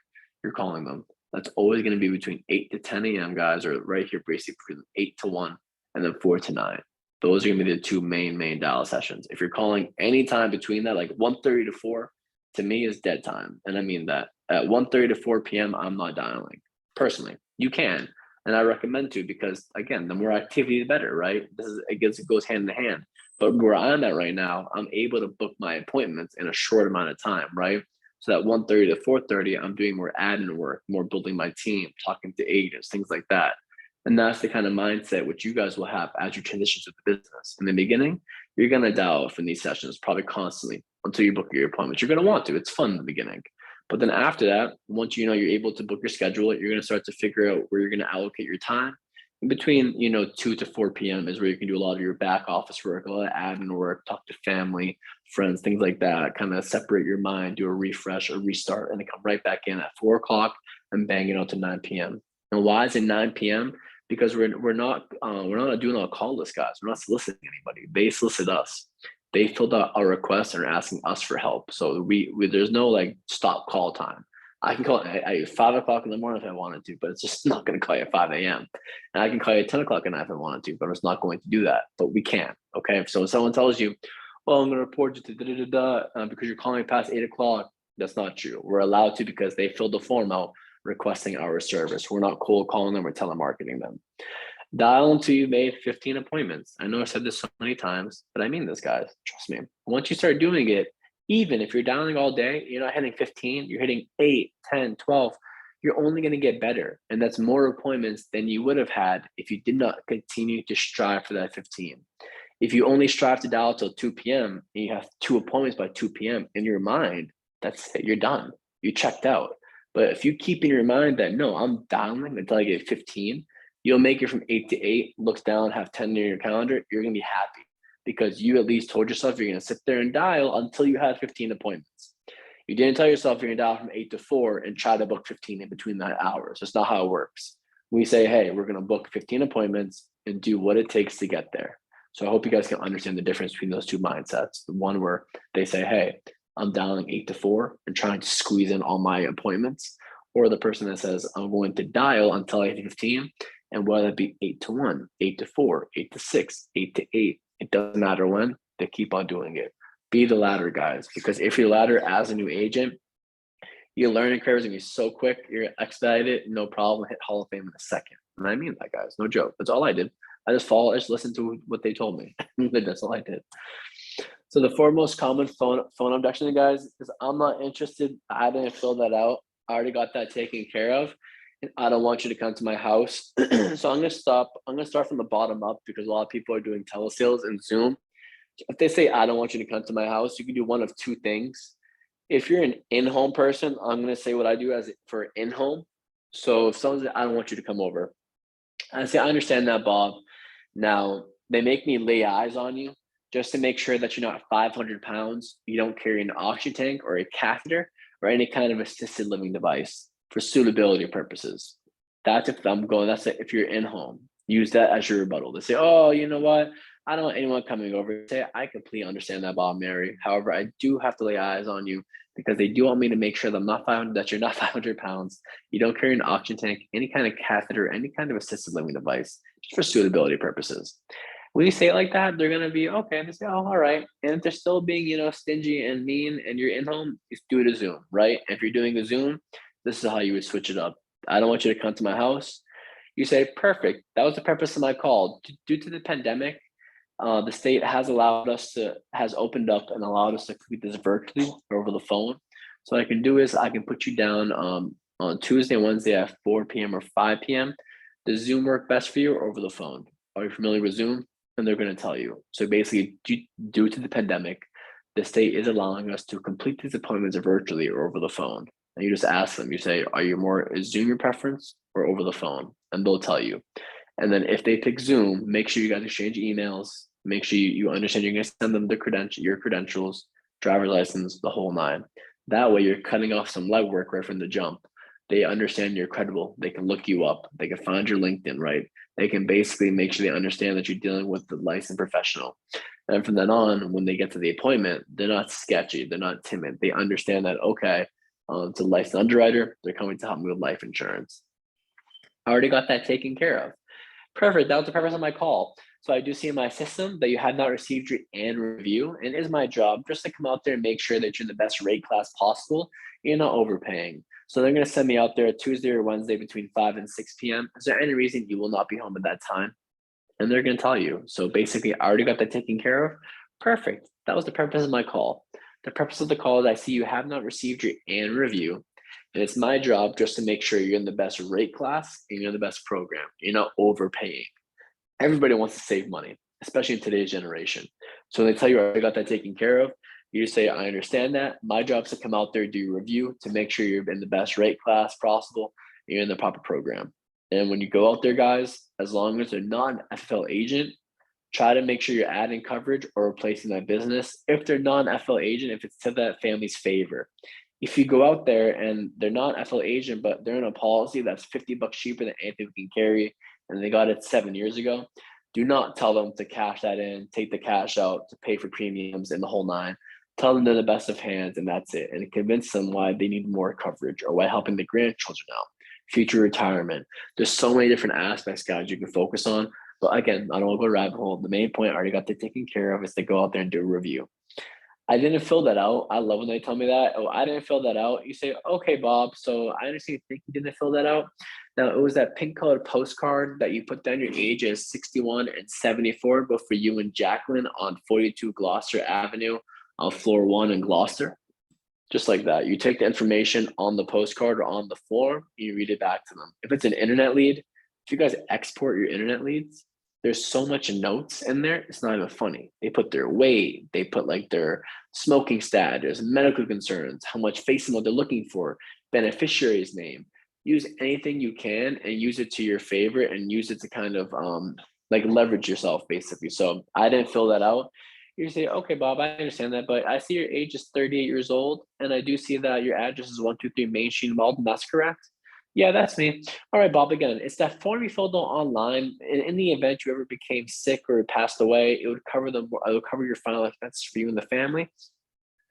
you're calling them. That's always going to be between 8 to 10 a.m. guys, or right here, basically from 8 to 1, and then 4 to 9. Those are going to be the two main dial sessions. If you're calling anytime between that, like 1:30 to 4, to me is dead time. And I mean that. At 1:30 to 4 p.m., I'm not dialing. Personally, you can. And I recommend to, because again, the more activity, the better, right? It goes hand in hand. But where I'm at right now, I'm able to book my appointments in a short amount of time, right? So that 1:30 to 4:30, I'm doing more admin work, more building my team, talking to agents, things like that. And that's the kind of mindset which you guys will have as you transition to the business. In the beginning, you're going to dial from these sessions probably constantly until you book your appointments. You're going to want to. It's fun in the beginning. But then after that, once you're able to book your schedule, you're going to start to figure out where you're going to allocate your time. between 2 to 4 p.m. is where you can do a lot of your back office work, a lot of admin work, talk to family, friends, things like that. Kind of separate your mind, do a refresh, a restart, and then come right back in at 4 o'clock and bang it out to 9 p.m. And why is it 9 p.m.? Because we're not doing all call list guys. We're not soliciting anybody. They solicit us. They filled out our request and are asking us for help. So we there's no like stop call time. I can call at 5 o'clock in the morning if I wanted to, but it's just not going to call you at 5 a.m. And I can call you at 10 o'clock at night if I wanted to, but it's not going to do that. But we can. Okay. So if someone tells you, well, I'm going to report you to because you're calling past 8 o'clock, that's not true. We're allowed to because they filled the form out requesting our service. We're not cold calling them or telemarketing them. Dial until you made 15 appointments. I know I said this so many times, but I mean this, guys. Trust me. Once you start doing it, even if you're dialing all day, you're not hitting 15, you're hitting 8, 10, 12, you're only going to get better. And that's more appointments than you would have had if you did not continue to strive for that 15. If you only strive to dial till 2 p.m. and you have 2 appointments by 2 p.m. in your mind, that's it, you're done. You checked out. But if you keep in your mind that, no, I'm dialing until I get 15, you'll make it from 8 to 8, looks down, have 10 in your calendar, you're going to be happy because you at least told yourself you're going to sit there and dial until you have 15 appointments. You didn't tell yourself you're going to dial from 8 to 4 and try to book 15 in between that hours. That's not how it works. We say, hey, we're going to book 15 appointments and do what it takes to get there. So I hope you guys can understand the difference between those two mindsets. The one where they say, hey, I'm dialing 8 to 4 and trying to squeeze in all my appointments, or the person that says, I'm going to dial until I hit 15, and whether it be 8 to 1, 8 to 4, 8 to 6, 8 to 8, it doesn't matter when, they keep on doing it. Be the latter, guys, because if you're latter as a new agent, your learning curve is going to be so quick, you're going to expedite it, no problem, hit Hall of Fame in a second. And I mean that, guys, no joke. That's all I did. I just listened to what they told me. That's all I did. So the four most common phone abduction, guys, is I'm not interested. I didn't fill that out. I already got that taken care of. And I don't want you to come to my house. So I'm gonna start from the bottom up because a lot of people are doing telesales and Zoom. If they say I don't want you to come to my house, you can do one of two things. If you're an in-home person, I'm gonna say what I do as for in-home. So if someone says I don't want you to come over, I say I understand that, Bob. Now they make me lay eyes on you just to make sure that you're not 500 pounds, you don't carry an oxygen tank or a catheter or any kind of assisted living device for suitability purposes. That's that's it. If you're in home, use that as your rebuttal. They say, oh, you know what? I don't want anyone coming over. Say, I completely understand that, Bob Mary. However, I do have to lay eyes on you because they do want me to make sure that that you're not 500 pounds. You don't carry an oxygen tank, any kind of catheter, any kind of assisted living device, just for suitability purposes. When you say it like that, they're gonna be okay. They say, "Oh, all right." And if they're still being, stingy and mean, and you're in home, just do it a Zoom, right? If you're doing a Zoom, this is how you would switch it up. I don't want you to come to my house. You say, "Perfect." That was the purpose of my call. Due to the pandemic, the state has opened up and allowed us to complete this virtually over the phone. So what I can do is I can put you down on Tuesday and Wednesday at 4 p.m. or 5 p.m. Does Zoom work best for you or over the phone? Are you familiar with Zoom? And they're going to tell you. So basically, due to the pandemic, the state is allowing us to complete these appointments virtually or over the phone. And you just ask them, you say, is Zoom your preference or over the phone? And they'll tell you. And then if they pick Zoom, make sure you guys exchange emails. Make sure you understand you're going to send them your credentials, driver's license, the whole nine. That way you're cutting off some legwork right from the jump. They understand you're credible. They can look you up. They can find your LinkedIn, right? They can basically make sure they understand that you're dealing with the licensed professional. And from then on, when they get to the appointment, they're not sketchy. They're not timid. They understand that, okay, it's a licensed underwriter. They're coming to help me with life insurance. I already got that taken care of. Perfect. That was the purpose of my call. So I do see in my system that you had not received your annual review, and it is my job just to come out there and make sure that you're in the best rate class possible. You're not overpaying. So they're going to send me out there Tuesday or Wednesday between 5 and 6 p.m. Is there any reason you will not be home at that time? And they're going to tell you. So basically, I already got that taken care of. Perfect. That was the purpose of my call. The purpose of the call is I see you have not received your annual review. And it's my job just to make sure you're in the best rate class and you're in the best program. You're not overpaying. Everybody wants to save money, especially in today's generation. So when they tell you I got that taken care of, you just say, I understand that. My job is to come out there, do a review to make sure you're in the best rate class possible, and you're in the proper program. And when you go out there, guys, as long as they're not an FFL agent, try to make sure you're adding coverage or replacing that business. If they're non-FL agent, if it's to that family's favor. If you go out there and they're not FL agent, but they're in a policy that's $50 cheaper than anything we can carry, and they got it 7 years ago, do not tell them to cash that in, take the cash out to pay for premiums and the whole nine. Tell them they're the best of hands and that's it. And convince them why they need more coverage or why helping the grandchildren out, future retirement. There's so many different aspects, guys, you can focus on. But again, I don't want to go rabbit hole. The main point I already got that taken care of is to go out there and do a review. I didn't fill that out. I love when they tell me that. Oh, I didn't fill that out. You say, okay, Bob. So I understand you think you didn't fill that out. Now it was that pink colored postcard that you put down your age as 61 and 74, both for you and Jacqueline on 42 Gloucester Avenue on floor 1 in Gloucester. Just like that. You take the information on the postcard or on the form, and you read it back to them. If it's an internet lead, if you guys export your internet leads, there's so much notes in there, it's not even funny. They put their weight, they put like their smoking status, medical concerns, how much face amount they're looking for, beneficiary's name. Use anything you can and use it to your favor and use it to kind of like leverage yourself basically. So I didn't fill that out. You say, okay, Bob, I understand that, but I see your age is 38 years old, and I do see that your address is 123 Main Street, Malden. That's correct. Yeah, that's me. All right, Bob, again, it's that form you filled out online. In the event you ever became sick or passed away, it would cover it would cover your final expenses for you and the family.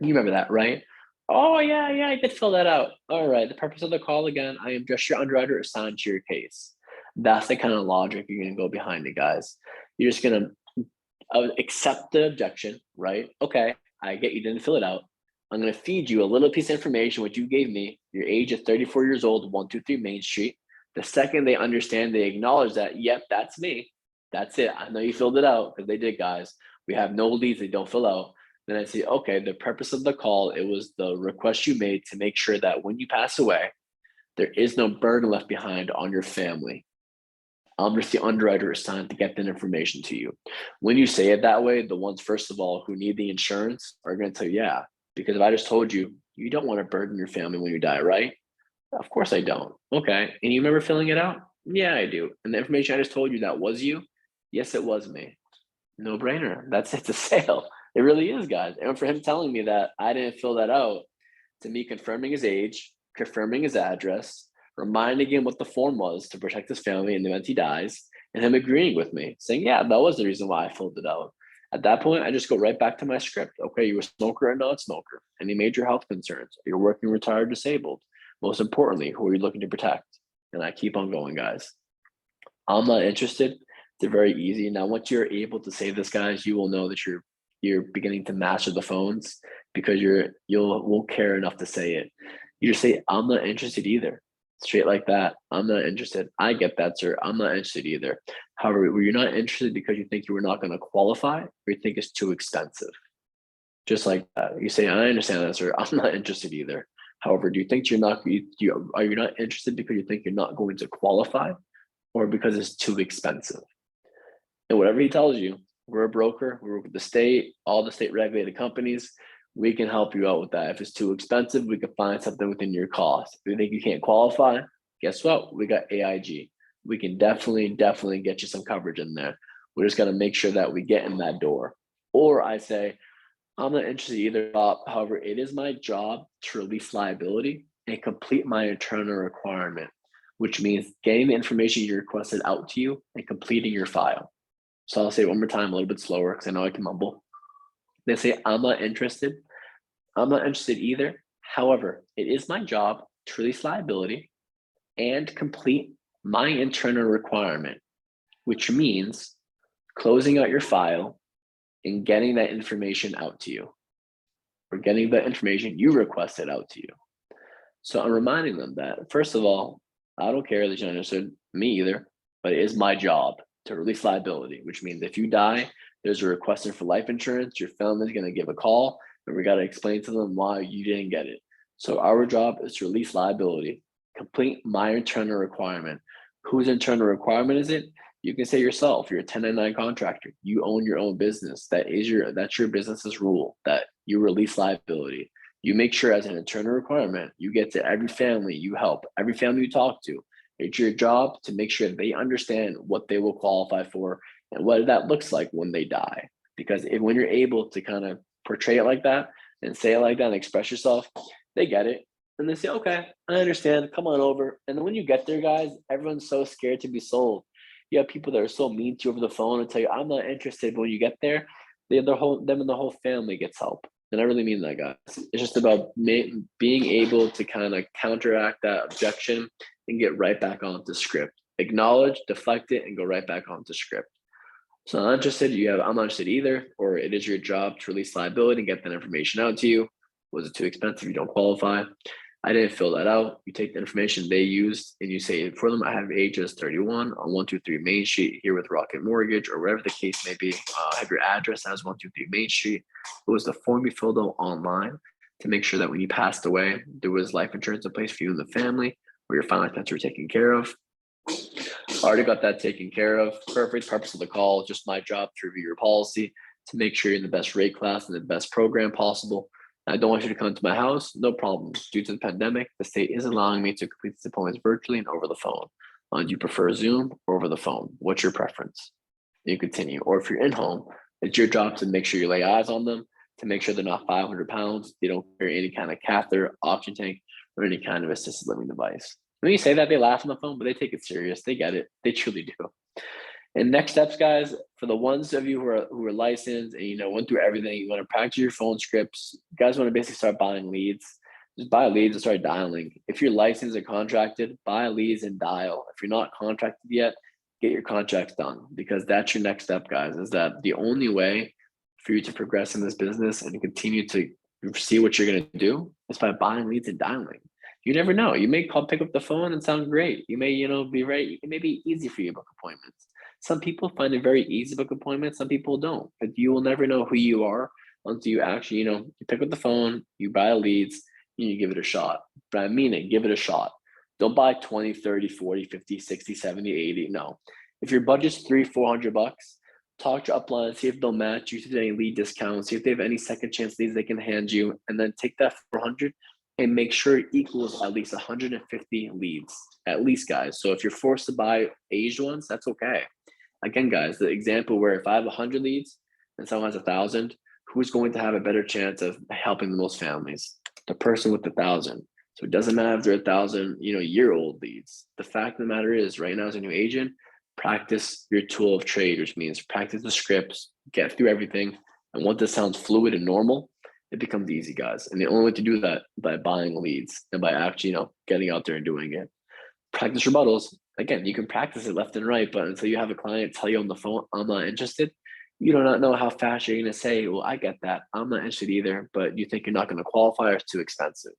You remember that, right? Oh, yeah, I did fill that out. All right, the purpose of the call again, I am just your underwriter assigned to your case. That's the kind of logic you're going to go behind it, guys. You're just going to accept the objection, right? Okay, I get you didn't fill it out. I'm going to feed you a little piece of information, which you gave me. Your age is 34 years old, 123 Main Street. The second they understand, they acknowledge that, yep, that's me. That's it. I know you filled it out because they did, guys. We have no leads they don't fill out. Then I say, okay, the purpose of the call, it was the request you made to make sure that when you pass away, there is no burden left behind on your family. I'm just the underwriter assigned to get that information to you. When you say it that way, the ones, first of all, who need the insurance are going to tell you, yeah, because if I just told you, you don't want to burden your family when you die, right? Of course I don't. Okay. And you remember filling it out? Yeah, I do. And the information I just told you, that was you? Yes, it was me. No brainer. That's it. It's a sale. It really is, guys. And for him telling me that I didn't fill that out, to me confirming his age, confirming his address, reminding him what the form was to protect his family in the event he dies, and him agreeing with me, saying, yeah, that was the reason why I filled it out. At that point, I just go right back to my script. Okay, you were a smoker or non-smoker? Any major health concerns? You're working, retired, disabled? Most importantly, who are you looking to protect? And I keep on going, guys. I'm not interested. They're very easy. Now, once you're able to say this, guys, you will know that you're beginning to master the phones because won't care enough to say it. You just say, I'm not interested either. Straight like that. I'm not interested. I get that, sir. I'm not interested either. However, you're not interested because you think you were not going to qualify or you think it's too expensive. Just like that. You say, I understand that, sir. I'm not interested either. However, do you think are you not interested because you think you're not going to qualify or because it's too expensive? And whatever he tells you, we're a broker, we work with the state, all the state regulated companies. We can help you out with that. If it's too expensive, we can find something within your cost. If you think you can't qualify, guess what? We got AIG. We can definitely get you some coverage in there. We're just going to make sure that we get in that door. Or I say, I'm not interested either. However, it is my job to release liability and complete my internal requirement, which means getting the information you requested out to you and completing your file. So I'll say it one more time, a little bit slower because I know I can mumble. They say, I'm not interested. I'm not interested either. However, it is my job to release liability and complete my internal requirement, which means closing out your file and getting that information out to you, or getting the information you requested out to you. So I'm reminding them that, first of all, I don't care that you're not interested, me either, but it is my job to release liability, which means if you die, there's a requester for life insurance, your family's going to give a call, and we got to explain to them why you didn't get it. So our job is to release liability, complete my internal requirement. Whose internal requirement is it? You can say yourself, you're a 1099 contractor. You own your own business. That's your business's rule, that you release liability. You make sure as an internal requirement, you get to every family you help, every family you talk to, It's your job to make sure they understand what they will qualify for and what that looks like when they die. Because when you're able to kind of portray it like that and say it like that and express yourself, they get it. And they say, okay, I understand. Come on over. And then when you get there, guys, everyone's so scared to be sold. You have people that are so mean to you over the phone and tell you, I'm not interested. But when you get there, them and the whole family gets help. And I really mean that, guys. It's just about being able to kind of counteract that objection and get right back onto script. Acknowledge, deflect it, and go right back onto script. So I'm not interested, I'm not interested either, or it is your job to release liability and get that information out to you. Was it too expensive? You don't qualify. I didn't fill that out. You take the information they used and you say for them, I have ages 31 on 123 Main Street here with Rocket Mortgage or whatever the case may be. I have your address as 123 Main Street. It was the form you filled out online to make sure that when you passed away, there was life insurance in place for you and the family, where your final expenses were taken care of. Already got that taken care of. Perfect. Purpose of the call, just my job to review your policy to make sure you're in the best rate class and the best program possible. I don't want you to come to my house. No problem. Due to the pandemic, the state is allowing me to complete these appointments virtually and over the phone. Do you prefer Zoom or over the phone? What's your preference? You continue. Or if you're in home, it's your job to make sure you lay eyes on them, to make sure they're not 500 pounds. They don't carry any kind of catheter, oxygen tank, or any kind of assisted living device. When you say that, they laugh on the phone, but they take it serious. They get it. They truly do. And next steps, guys, for the ones of you who are licensed and went through everything, you want to practice your phone scripts. You guys want to basically start buying leads. Just buy leads and start dialing. If you're licensed and contracted, buy leads and dial. If you're not contracted yet, get your contracts done, because that's your next step, guys. Is that the only way for you to progress in this business and continue to see what you're going to do is by buying leads and dialing. You never know. You may pick up the phone and sound great. You may, be right. It may be easy for you to book appointments. Some people find it very easy to book appointments. Some people don't. But you will never know who you are until you actually, you pick up the phone, you buy leads, and you give it a shot. But I mean it, give it a shot. Don't buy 20, 30, 40, 50, 60, 70, 80. No. If your budget's $300-400, talk to upline, see if they'll match you to any lead discounts, see if they have any second chance leads they can hand you, and then take that 400 and make sure it equals at least 150 leads, at least, guys. So if you're forced to buy aged ones, that's okay. Again, guys, the example where if I have 100 leads and someone has 1,000, who's going to have a better chance of helping the most families? The person with 1,000. So it doesn't matter if they're 1,000, year-old leads. The fact of the matter is, right now as a new agent, practice your tool of trade, which means practice the scripts, get through everything. And once it sounds fluid and normal, it becomes easy, guys. And the only way to do that by buying leads and by actually, getting out there and doing it. Practice rebuttals. Again, you can practice it left and right, but until you have a client tell you on the phone, I'm not interested, you do not know how fast you're going to say, well, I get that. I'm not interested either, but you think you're not going to qualify or it's too expensive.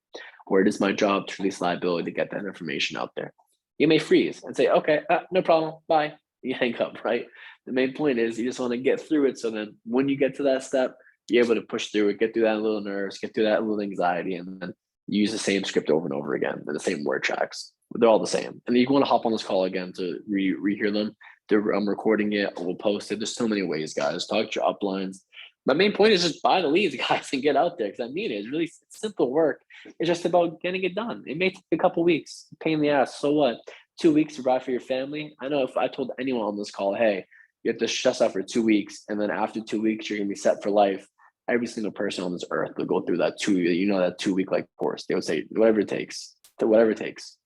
Or it is my job to release liability to get that information out there. You may freeze and say, okay, no problem, bye. You hang up, right? The main point is you just want to get through it. So then when you get to that step, you're able to push through it, get through that little nerves, get through that little anxiety, and then use the same script over and over again, and the same word tracks. They're all the same. And you want to hop on this call again to rehear them. I'm recording it. We'll post it. There's so many ways, guys. Talk to your uplines. My main point is just buy the leads, guys, and get out there, because I mean it. It's really simple work. It's just about getting it done. It may take a couple weeks. Pain in the ass. So what? 2 weeks to provide for your family. I know if I told anyone on this call, hey, you have to stress out for 2 weeks, and then after 2 weeks, you're going to be set for life. Every single person on this earth will go through that 2-week like course. They would say, whatever it takes, whatever it takes.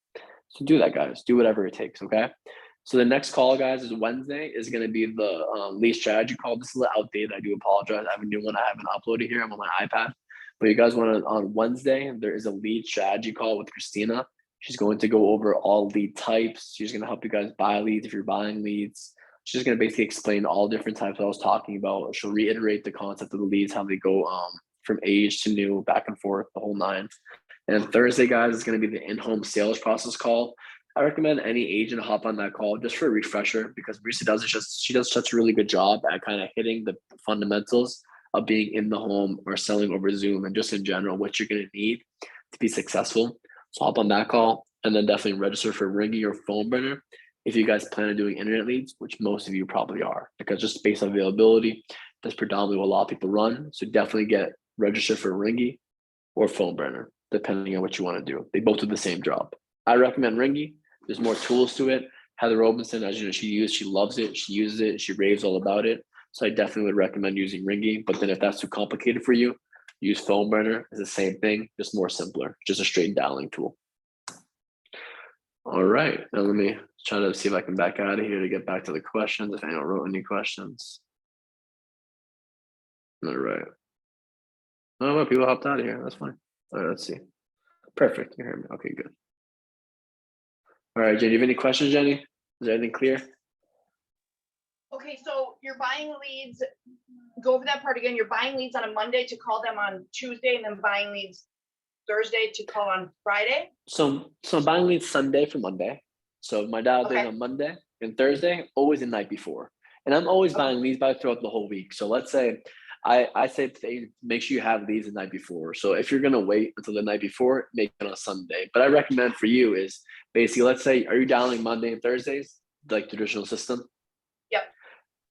So do that, guys. Do whatever it takes, okay? So the next call, guys, is Wednesday. Is going to be the lead strategy call. This is a little outdated. I do apologize. I have a new one. I haven't uploaded here. I'm on my iPad. But you guys want to, on Wednesday, there is a lead strategy call with Christina. She's going to go over all lead types. She's going to help you guys buy leads if you're buying leads. She's going to basically explain all different types I was talking about. She'll reiterate the concept of the leads, how they go from age to new, back and forth, the whole nine. And Thursday, guys, is going to be the in-home sales process call. I recommend any agent hop on that call just for a refresher, because Marisa she does such a really good job at kind of hitting the fundamentals of being in the home or selling over Zoom, and just in general, what you're going to need to be successful. So hop on that call, and then definitely register for Ringy or Phone Burner if you guys plan on doing internet leads, which most of you probably are, because just based on availability, that's predominantly what a lot of people run. So definitely get registered for Ringy or Phone Burner, depending on what you want to do. They both do the same job. I recommend Ringy There's more tools to it. Heather Robinson, as you know, she loves it. She uses it. She raves all about it. So I definitely would recommend using Ringy. But then if that's too complicated for you, use Foam Burner. It's the same thing, just more simpler, just a straight dialing tool. All right, now let me try to see if I can back out of here to get back to the questions, if anyone wrote any questions. All right. Oh, well, people hopped out of here. That's fine. All right, let's see. Perfect. You heard me. Okay, good. All right, Jenny, you have any questions, Jenny? Is there anything clear? Okay, so you're buying leads, go over that part again. You're buying leads on a Monday to call them on Tuesday, and then buying leads Thursday to call on Friday? So I'm buying leads Sunday for Monday. So my dial days Okay. on Monday and Thursday, always the night before. And I'm always buying leads by throughout the whole week. So let's say I say today, make sure you have leads the night before. So if you're gonna wait until the night before, make it on a Sunday. But I recommend for you is basically, let's say, are you dialing Monday and Thursdays, like traditional system? Yep.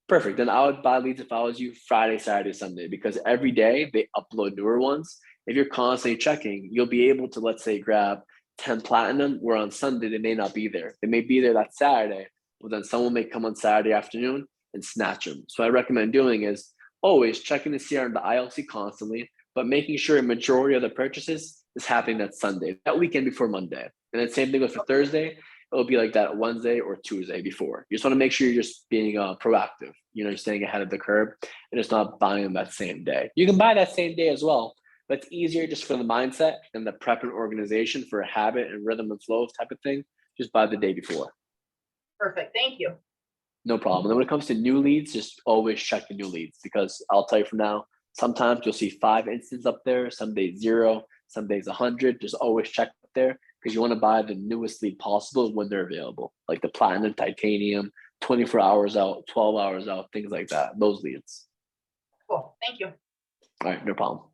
Perfect. Then I would buy leads if I was you Friday, Saturday, Sunday, because every day they upload newer ones. If you're constantly checking, you'll be able to, let's say, grab 10 platinum, where on Sunday they may not be there. They may be there that Saturday, but then someone may come on Saturday afternoon and snatch them. So I recommend doing is always checking the CR and the ILC constantly, but making sure a majority of the purchases is happening that Sunday, that weekend before Monday. And then same thing with for Thursday. It'll be like that Wednesday or Tuesday before. You just want to make sure you're just being proactive. You know, you're staying ahead of the curve and it's not buying them that same day. You can buy that same day as well, but it's easier just for the mindset and the prep and organization for a habit and rhythm and flow type of thing. Just buy the day before. Perfect. Thank you. No problem. And then when it comes to new leads, just always check the new leads, because I'll tell you from now, sometimes you'll see 5 instances up there, some days 0, some days 100. Just always check up there, because you want to buy the newest lead possible when they're available, like the platinum, titanium, 24 hours out, 12 hours out, things like that. Those leads. Cool. Thank you. All right, no problem.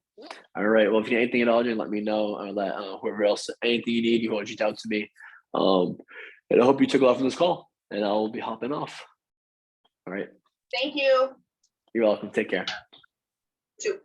All right. Well, if you need anything at all, Jen, let me know. I'll let whoever else, anything you need, you want to reach out to me. And I hope you took a lot from this call, and I'll be hopping off. All right. Thank you. You're welcome. Take care. Too.